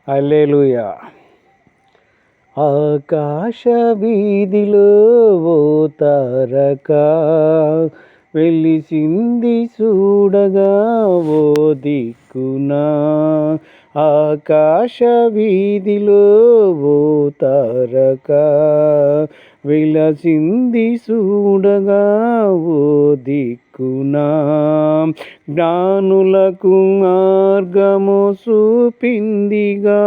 హల్లెలూయా. ఆకాశ వీధిలో ఓ తారక వెలిసింది చూడగా ఓ దిక్కునా. ఆకాశ వీధిలో ఓ తారక వెలసింది చూడగా ఓ దిక్కునా. జ్ఞానులకు మార్గము చూపిందిగా,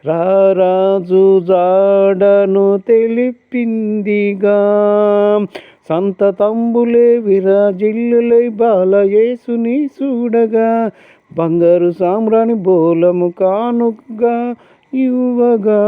రారాజు జాడను తెలిపిందిగా. సంతతంబులే విరాజిల్లులై బాలయేసుని చూడగా, బంగారు సామ్రాణి బోలము కానుకగా ఇవ్వగా.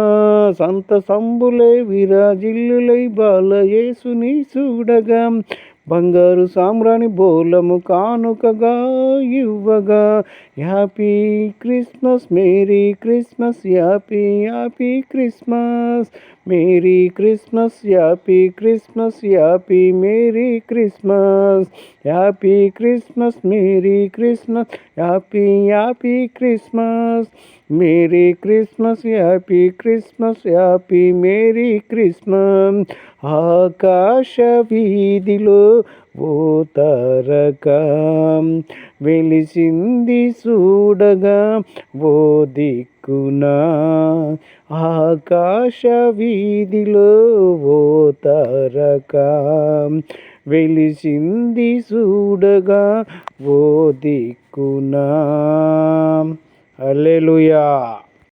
సంతతంబులే విరాజిల్లులై బాలయేసుని చూడగా, బంగారు సామ్రాణి బోలము కానుకగా ఇవ్వగా. Happy Christmas, merry Christmas, happy happy Christmas, merry Christmas, happy Christmas, happy merry Christmas, happy Christmas, merry Christmas, happy happy Christmas, merry Christmas, happy Christmas, happy merry Christmas. ఆకాశ వీధిలో ఓ తారక వెలిసింది చూడగా ఓ దిక్కునా. ఆకాశ వీధిలో ఓ తారక వెలిసింది చూడగా ఓ దిక్కునా. హల్లెలూయా.